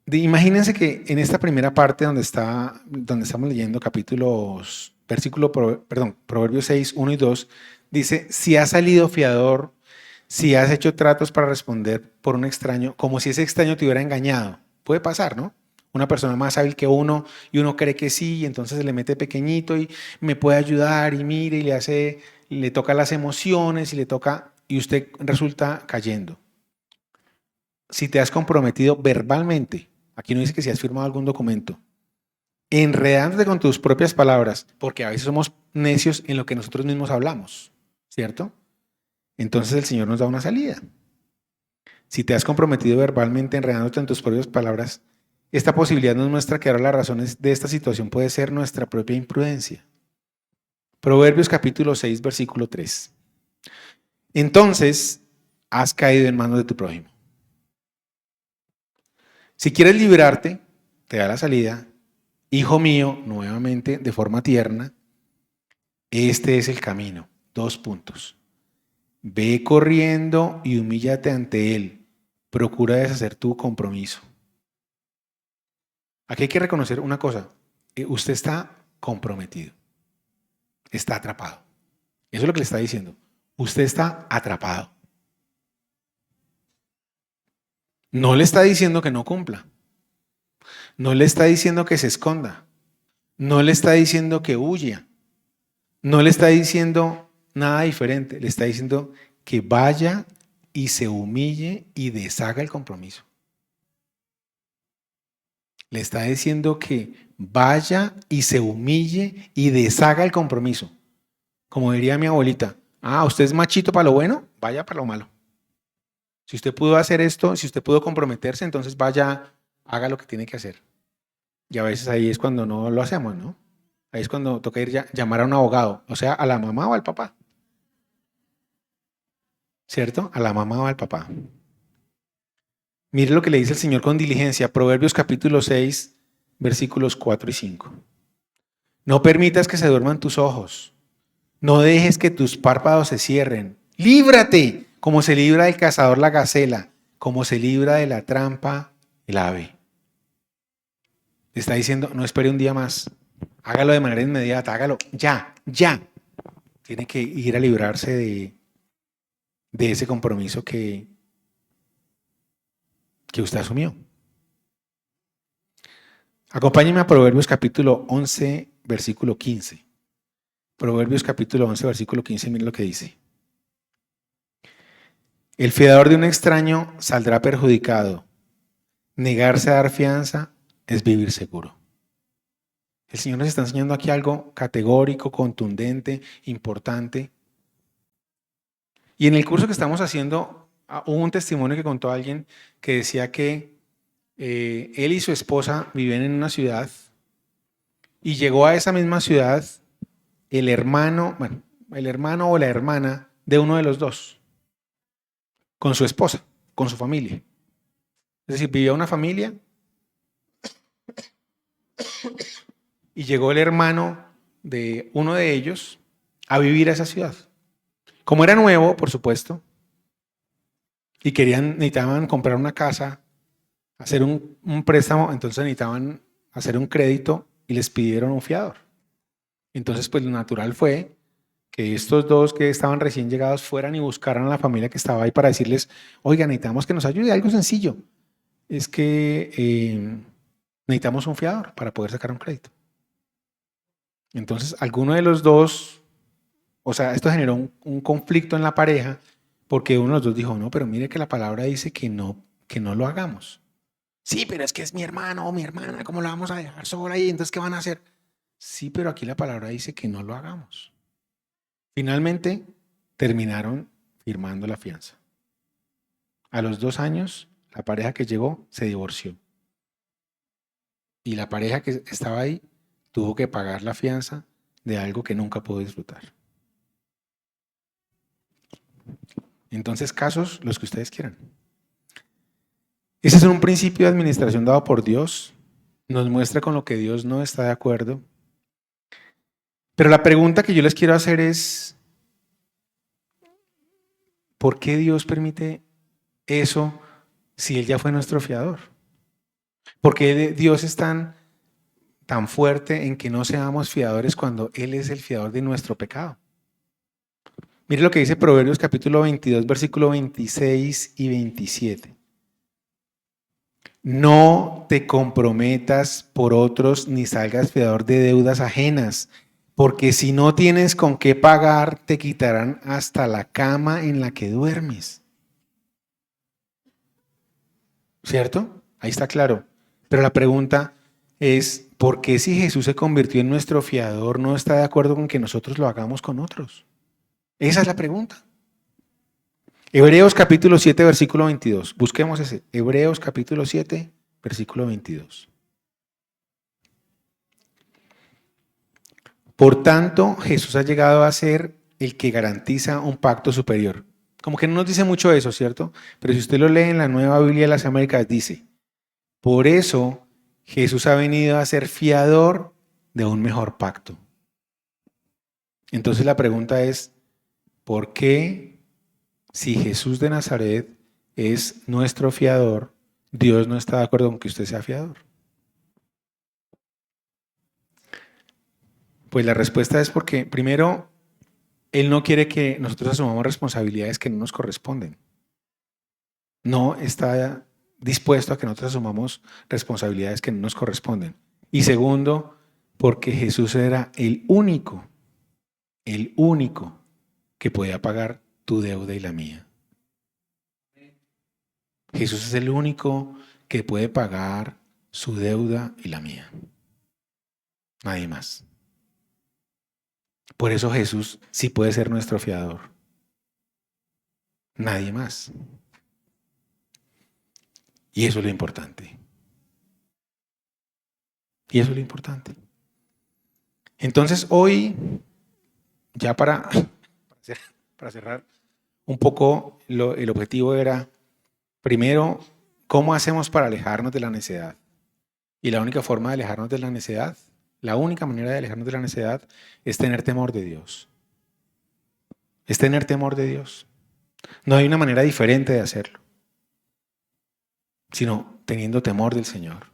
imagínense que en esta primera parte donde estamos leyendo Proverbios 6, 1 y 2, dice, si has salido fiador, si has hecho tratos para responder por un extraño, como si ese extraño te hubiera engañado. Puede pasar, ¿no? Una persona más hábil que uno y uno cree que sí, y entonces se le mete pequeñito y me puede ayudar y mire y le toca las emociones y usted resulta cayendo. si te has comprometido verbalmente, aquí no dice que si has firmado algún documento, enredándote con tus propias palabras, porque a veces somos necios en lo que nosotros mismos hablamos, ¿cierto? Entonces el Señor nos da una salida. Si te has comprometido verbalmente enredándote en tus propias palabras, esta posibilidad nos muestra que ahora las razones de esta situación puede ser nuestra propia imprudencia. Proverbios capítulo 6, versículo 3. Entonces, has caído en manos de tu prójimo. Si quieres librarte, te da la salida. Hijo mío, nuevamente, de forma tierna, este es el camino. 2 puntos. Ve corriendo y humíllate ante él. Procura deshacer tu compromiso. Aquí hay que reconocer una cosa. Usted está comprometido. Está atrapado. Eso es lo que le está diciendo. Usted está atrapado. No le está diciendo que no cumpla. No le está diciendo que se esconda. No le está diciendo que huya. No le está diciendo nada diferente. Le está diciendo que vaya y se humille y deshaga el compromiso. Le está diciendo que vaya y se humille y deshaga el compromiso. Como diría mi abuelita, usted es machito para lo bueno, vaya para lo malo. Si usted pudo hacer esto, si usted pudo comprometerse, entonces vaya, haga lo que tiene que hacer. Y a veces ahí es cuando no lo hacemos, ¿no? Ahí es cuando toca llamar a un abogado, o sea, a la mamá o al papá. ¿Cierto? A la mamá o al papá. Mire lo que le dice el Señor con diligencia, Proverbios capítulo 6, versículos 4 y 5. No permitas que se duerman tus ojos. No dejes que tus párpados se cierren. Líbrate, como se libra del cazador la gacela, como se libra de la trampa el ave. Le está diciendo, no espere un día más. Hágalo de manera inmediata, hágalo ya. Tiene que ir a librarse de ese compromiso que usted asumió. Acompáñeme a Proverbios capítulo 11, versículo 15. Proverbios capítulo 11, versículo 15, mire lo que dice. El fiador de un extraño saldrá perjudicado. Negarse a dar fianza es vivir seguro. El Señor nos está enseñando aquí algo categórico, contundente, importante. Y en el curso que estamos haciendo, hubo un testimonio que contó alguien que decía que él y su esposa vivían en una ciudad y llegó a esa misma ciudad el hermano o la hermana de uno de los dos, con su esposa, con su familia. Es decir, vivía una familia y llegó el hermano de uno de ellos a vivir a esa ciudad. Como era nuevo, por supuesto, y necesitaban comprar una casa, hacer un préstamo, entonces necesitaban hacer un crédito y les pidieron un fiador. Entonces, pues lo natural fue que estos dos que estaban recién llegados fueran y buscaran a la familia que estaba ahí para decirles, oiga, necesitamos que nos ayude, algo sencillo. Es que necesitamos un fiador para poder sacar un crédito. Entonces, alguno de los dos, esto generó un conflicto en la pareja porque uno de los dos dijo, no, pero mire que la palabra dice que no lo hagamos. Sí, pero es que es mi hermano o mi hermana, ¿cómo la vamos a dejar sola ahí? Entonces, ¿qué van a hacer? Sí, pero aquí la palabra dice que no lo hagamos. Finalmente, terminaron firmando la fianza. A los 2 años, la pareja que llegó se divorció. Y la pareja que estaba ahí tuvo que pagar la fianza de algo que nunca pudo disfrutar. Entonces, casos los que ustedes quieran. Ese es un principio de administración dado por Dios. Nos muestra con lo que Dios no está de acuerdo. Pero la pregunta que yo les quiero hacer es, ¿por qué Dios permite eso si Él ya fue nuestro fiador? ¿Por qué Dios es tan fuerte en que no seamos fiadores cuando Él es el fiador de nuestro pecado? Mire lo que dice Proverbios capítulo 22, versículo 26 y 27. No te comprometas por otros ni salgas fiador de deudas ajenas, porque si no tienes con qué pagar, te quitarán hasta la cama en la que duermes. ¿cierto? Ahí está claro. Pero la pregunta es, ¿por qué si Jesús se convirtió en nuestro fiador no está de acuerdo con que nosotros lo hagamos con otros? Esa es la pregunta. Hebreos capítulo 7, versículo 22. Busquemos ese. Hebreos capítulo 7, versículo 22. Por tanto, Jesús ha llegado a ser el que garantiza un pacto superior. Como que no nos dice mucho eso, ¿cierto? Pero si usted lo lee en la Nueva Biblia de las Américas, dice, por eso Jesús ha venido a ser fiador de un mejor pacto. Entonces la pregunta es, ¿por qué si Jesús de Nazaret es nuestro fiador, Dios no está de acuerdo con que usted sea fiador? Pues la respuesta es porque, primero, Él no quiere que nosotros asumamos responsabilidades que no nos corresponden. No está dispuesto a que nosotros asumamos responsabilidades que no nos corresponden. Y segundo, porque Jesús era el único que podía pagar tu deuda y la mía. Jesús es el único que puede pagar su deuda y la mía. Nadie más. Por eso Jesús sí puede ser nuestro fiador. Nadie más. Y eso es lo importante. Y eso es lo importante. Entonces hoy, ya para cerrar un poco, el objetivo era, primero, ¿cómo hacemos para alejarnos de la necedad? Y la única forma de alejarnos de la necedad, la única manera de alejarnos de la necedad es tener temor de Dios. Es tener temor de Dios. No hay una manera diferente de hacerlo, sino teniendo temor del Señor,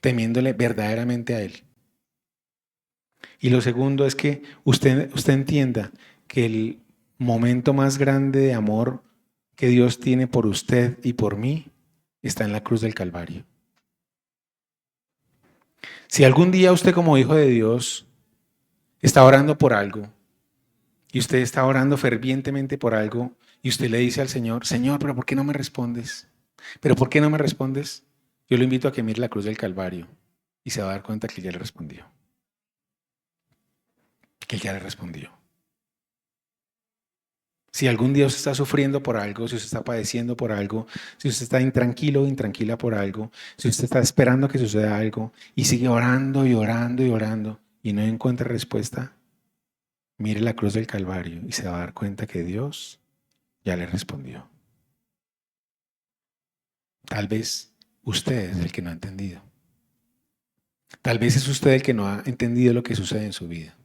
temiéndole verdaderamente a Él. Y lo segundo es que usted entienda que el momento más grande de amor que Dios tiene por usted y por mí está en la cruz del Calvario. Si algún día usted como hijo de Dios está orando por algo y usted está orando fervientemente por algo y usted le dice al Señor, Señor, pero ¿por qué no me respondes? ¿Pero por qué no me respondes? Yo lo invito a que mire la cruz del Calvario y se va a dar cuenta que ya le respondió. Que Él ya le respondió. Si algún día usted está sufriendo por algo, si usted está padeciendo por algo, si usted está intranquilo o intranquila por algo, si usted está esperando que suceda algo y sigue orando y orando y orando y no encuentra respuesta, mire la cruz del Calvario y se va a dar cuenta que Dios ya le respondió. Tal vez usted es el que no ha entendido. Tal vez es usted el que no ha entendido lo que sucede en su vida.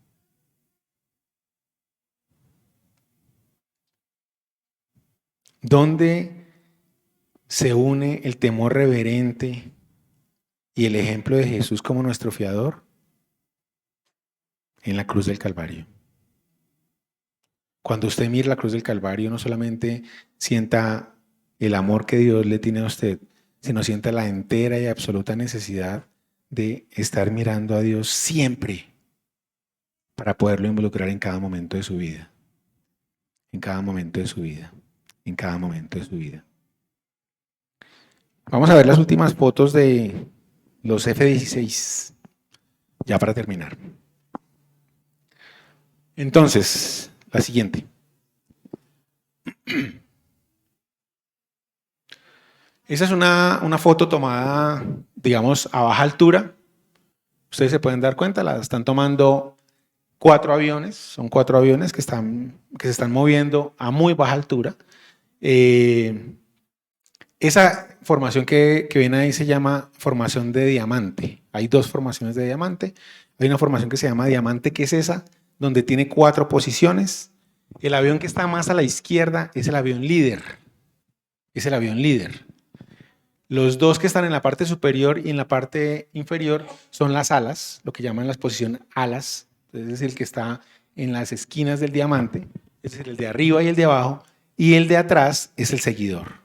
¿Dónde se une el temor reverente y el ejemplo de Jesús como nuestro fiador? En la cruz del Calvario. Cuando usted mira la cruz del Calvario, no solamente sienta el amor que Dios le tiene a usted, sino sienta la entera y absoluta necesidad de estar mirando a Dios siempre para poderlo involucrar en cada momento de su vida. En cada momento de su vida. En cada momento de su vida. Vamos a ver las últimas fotos de los F-16, ya para terminar. Entonces, la siguiente. Esa es una foto tomada, digamos, a baja altura. Ustedes se pueden dar cuenta, la están tomando 4 aviones, son 4 aviones que se están moviendo a muy baja altura. Esa formación que ven ahí se llama formación de diamante. Hay 2 formaciones de diamante. Hay una formación que se llama diamante, que es esa, donde tiene 4 posiciones. El avión que está más a la izquierda es el avión líder. Es el avión líder. Los 2 que están en la parte superior y en la parte inferior son las alas, lo que llaman la posición alas. Es decir, el que está en las esquinas del diamante, es decir, el de arriba y el de abajo, y el de atrás es el seguidor.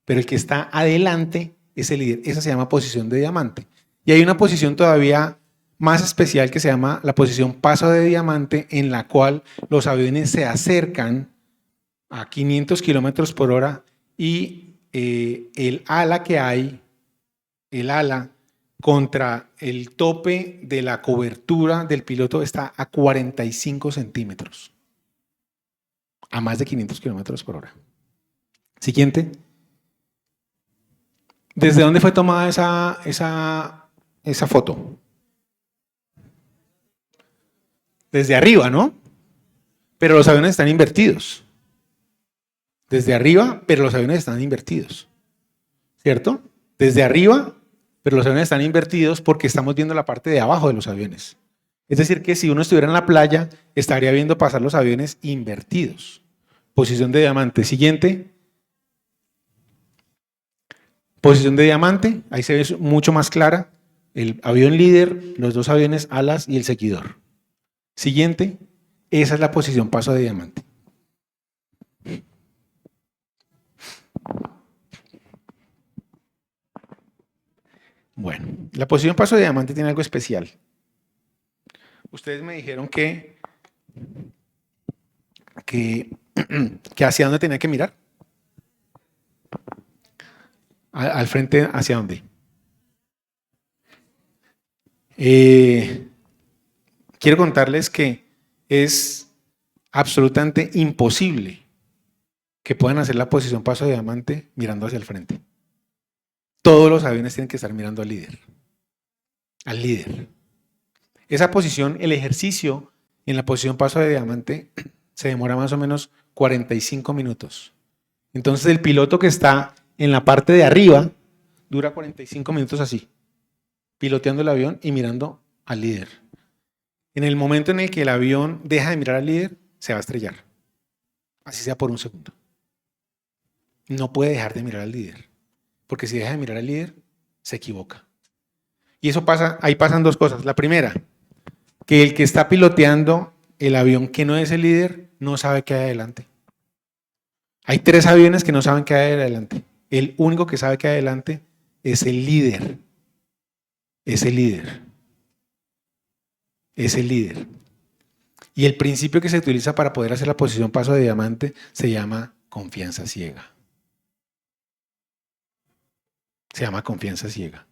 Pero el que está adelante es el líder. Esa se llama posición de diamante. Y hay una posición todavía más especial que se llama la posición paso de diamante, en la cual los aviones se acercan a 500 kilómetros por hora y el ala que hay, el ala contra el tope de la cobertura del piloto está a 45 centímetros, a más de 500 kilómetros por hora. Siguiente. ¿Desde dónde fue tomada esa foto? Desde arriba, ¿no? Pero los aviones están invertidos. Desde arriba, pero los aviones están invertidos. ¿Cierto? Desde arriba, pero los aviones están invertidos porque estamos viendo la parte de abajo de los aviones. Es decir, que si uno estuviera en la playa, estaría viendo pasar los aviones invertidos. Posición de diamante. Siguiente. Posición de diamante. Ahí se ve mucho más clara. El avión líder, los dos aviones alas y el seguidor. Siguiente. Esa es la posición paso de diamante. Bueno, la posición paso de diamante tiene algo especial. Ustedes me dijeron que hacia dónde tenía que mirar. Al frente, ¿hacia dónde? Quiero contarles que es absolutamente imposible que puedan hacer la posición paso de diamante mirando hacia el frente. Todos los aviones tienen que estar mirando al líder. Al líder. Esa posición, el ejercicio en la posición paso de diamante se demora más o menos 45 minutos. Entonces el piloto que está en la parte de arriba dura 45 minutos así, piloteando el avión y mirando al líder. En el momento en el que el avión deja de mirar al líder, se va a estrellar. Así sea por un segundo. No puede dejar de mirar al líder, porque si deja de mirar al líder, se equivoca. Y eso pasa, ahí pasan dos cosas. La primera, que el que está piloteando el avión que no es el líder, no sabe qué hay adelante. Hay 3 aviones que no saben qué hay adelante. El único que sabe qué hay adelante es el líder. Es el líder. Es el líder. Y el principio que se utiliza para poder hacer la posición paso de diamante se llama confianza ciega. Se llama confianza ciega.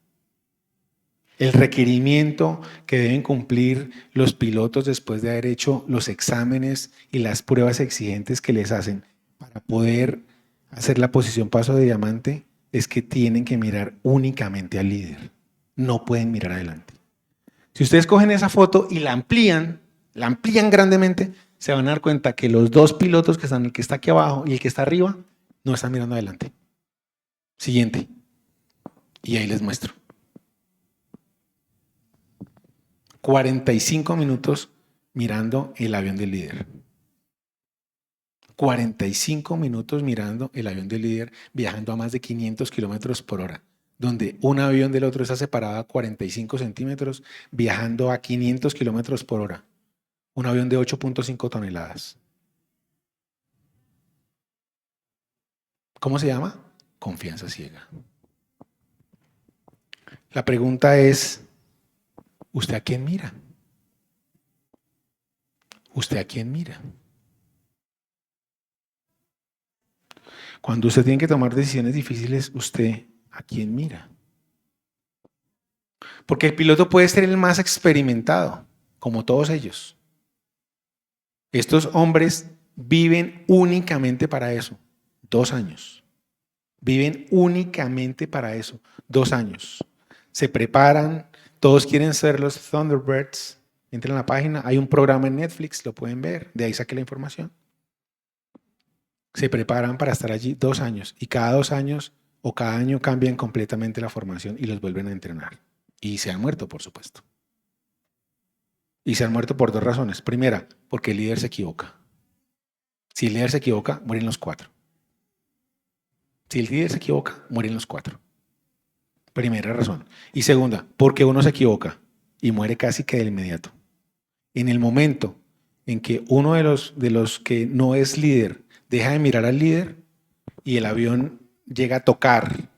El requerimiento que deben cumplir los pilotos después de haber hecho los exámenes y las pruebas exigentes que les hacen para poder hacer la posición paso de diamante es que tienen que mirar únicamente al líder. No pueden mirar adelante. Si ustedes cogen esa foto y la amplían grandemente, se van a dar cuenta que los dos pilotos que están, el que está aquí abajo y el que está arriba, no están mirando adelante. Siguiente. Y ahí les muestro. 45 minutos mirando el avión del líder. 45 minutos mirando el avión del líder viajando a más de 500 kilómetros por hora, donde un avión del otro está separado a 45 centímetros viajando a 500 kilómetros por hora. Un avión de 8.5 toneladas. ¿Cómo se llama? Confianza ciega. La pregunta es, ¿usted a quién mira? ¿Usted a quién mira? Cuando usted tiene que tomar decisiones difíciles, ¿usted a quién mira? Porque el piloto puede ser el más experimentado, como todos ellos. Estos hombres viven únicamente para eso, 2 años. Viven únicamente para eso, 2 años. Se preparan, todos quieren ser los Thunderbirds. Entren a la página, hay un programa en Netflix, lo pueden ver, de ahí saqué la información. Se preparan para estar allí 2 años y cada 2 años o cada año cambian completamente la formación y los vuelven a entrenar. Y se han muerto, por supuesto. Y se han muerto por 2 razones. Primera, porque el líder se equivoca. Si el líder se equivoca, mueren los 4. Si el líder se equivoca, mueren los 4. Primera razón. Y segunda, porque uno se equivoca y muere casi que de inmediato. En el momento en que uno de los que no es líder deja de mirar al líder y el avión llega a tocar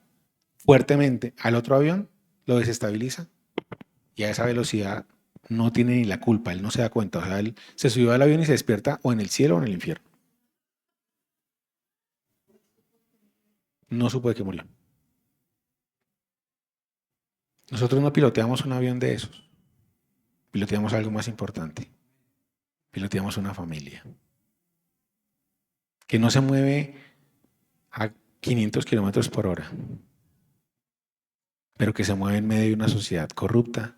fuertemente al otro avión, lo desestabiliza y a esa velocidad no tiene ni la culpa, él no se da cuenta. O sea, él se subió al avión y se despierta o en el cielo o en el infierno. no supo de qué murió. Nosotros no piloteamos un avión de esos. Piloteamos algo más importante. Piloteamos una familia que no se mueve a 500 kilómetros por hora, pero que se mueve en medio de una sociedad corrupta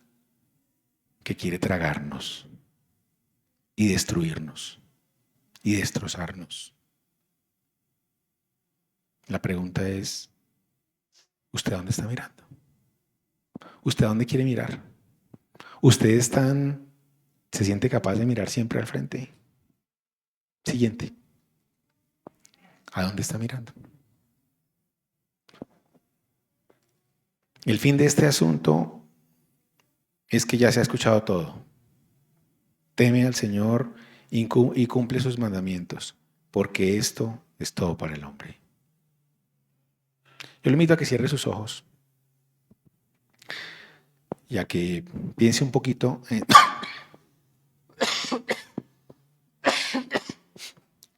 que quiere tragarnos y destruirnos y destrozarnos. La pregunta es, ¿usted a dónde está mirando? ¿Usted a dónde quiere mirar? ¿Usted se siente capaz de mirar siempre al frente? Siguiente. ¿A dónde está mirando? El fin de este asunto es que ya se ha escuchado todo. Teme al Señor y cumple sus mandamientos, porque esto es todo para el hombre. Yo le invito a que cierre sus ojos y a que piense un poquito en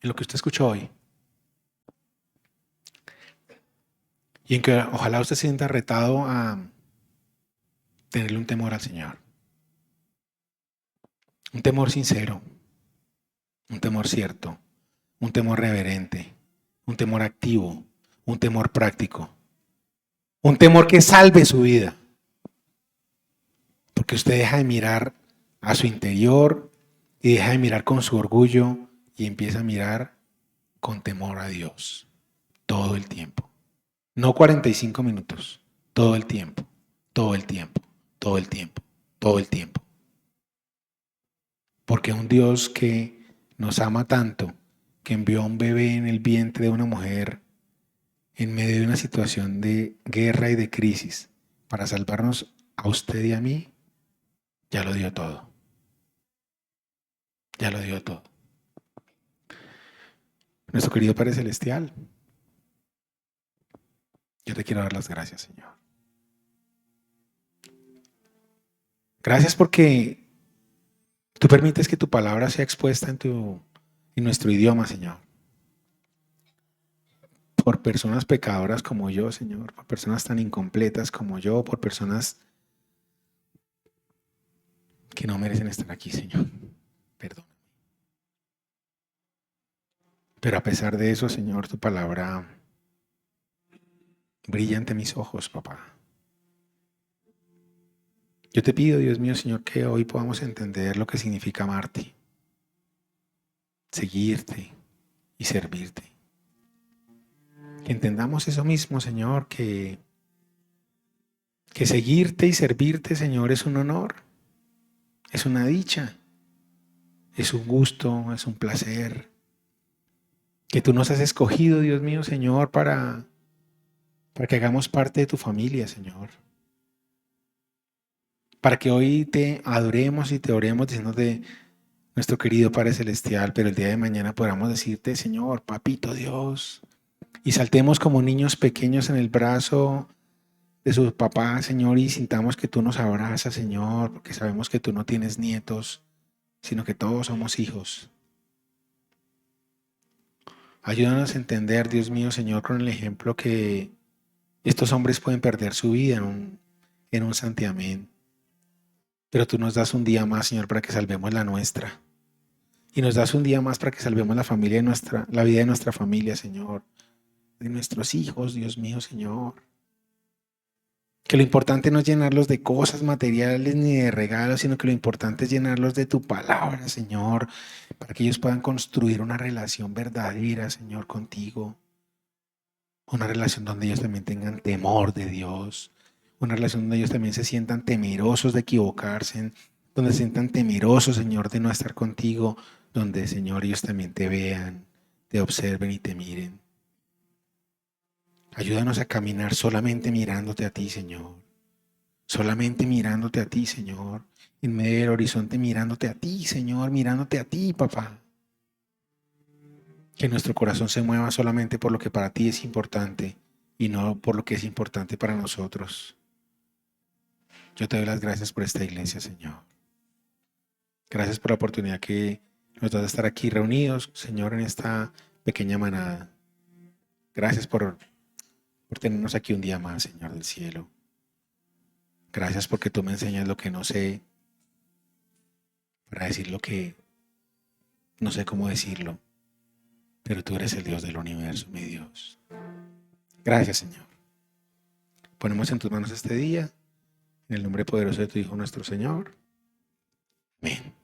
lo que usted escuchó hoy. Y en que ojalá usted se sienta retado a tenerle un temor al Señor. Un temor sincero, un temor cierto, un temor reverente, un temor activo, un temor práctico, un temor que salve su vida. Porque usted deja de mirar a su interior y deja de mirar con su orgullo y empieza a mirar con temor a Dios todo el tiempo. No 45 minutos, todo el tiempo, todo el tiempo, todo el tiempo, todo el tiempo. Porque un Dios que nos ama tanto, que envió a un bebé en el vientre de una mujer en medio de una situación de guerra y de crisis para salvarnos a usted y a mí, ya lo dio todo. Ya lo dio todo. Nuestro querido Padre Celestial, yo te quiero dar las gracias, Señor. Gracias porque tú permites que tu palabra sea expuesta en nuestro idioma, Señor. Por personas pecadoras como yo, Señor, por personas tan incompletas como yo, por personas que no merecen estar aquí, Señor. Perdón. Pero a pesar de eso, Señor, tu palabra brilla ante mis ojos, papá. Yo te pido, Dios mío, Señor, que hoy podamos entender lo que significa amarte, seguirte y servirte. Que entendamos eso mismo, Señor, que seguirte y servirte, Señor, es un honor, es una dicha, es un gusto, es un placer. Que tú nos has escogido, Dios mío, Señor, para que hagamos parte de tu familia, Señor. Para que hoy te adoremos y te oremos diciéndote nuestro querido Padre Celestial, pero el día de mañana podamos decirte, Señor, Papito Dios, y saltemos como niños pequeños en el brazo de sus papás, Señor, y sintamos que tú nos abrazas, Señor, porque sabemos que tú no tienes nietos, sino que todos somos hijos. Ayúdanos a entender, Dios mío, Señor, con el ejemplo que estos hombres pueden perder su vida en un santiamén. Pero tú nos das un día más, Señor, para que salvemos la nuestra. Y nos das un día más para que salvemos la vida de nuestra familia, Señor. De nuestros hijos, Dios mío, Señor. Que lo importante no es llenarlos de cosas materiales ni de regalos, sino que lo importante es llenarlos de tu palabra, Señor, para que ellos puedan construir una relación verdadera, Señor, contigo. Una relación donde ellos también tengan temor de Dios. Una relación donde ellos también se sientan temerosos de equivocarse, donde se sientan temerosos, Señor, de no estar contigo, donde, Señor, ellos también te vean, te observen y te miren. Ayúdanos a caminar solamente mirándote a ti, Señor. Solamente mirándote a ti, Señor. En medio del horizonte mirándote a ti, Señor. Mirándote a ti, papá. Que nuestro corazón se mueva solamente por lo que para ti es importante y no por lo que es importante para nosotros. Yo te doy las gracias por esta iglesia, Señor. Gracias por la oportunidad que nos das de estar aquí reunidos, Señor, en esta pequeña manada. Gracias por por tenernos aquí un día más, Señor del cielo. Gracias porque tú me enseñas lo que no sé, para decir lo que no sé cómo decirlo, pero tú eres el Dios del universo, mi Dios. Gracias, Señor. Ponemos en tus manos este día, en el nombre poderoso de tu Hijo nuestro Señor. Amén.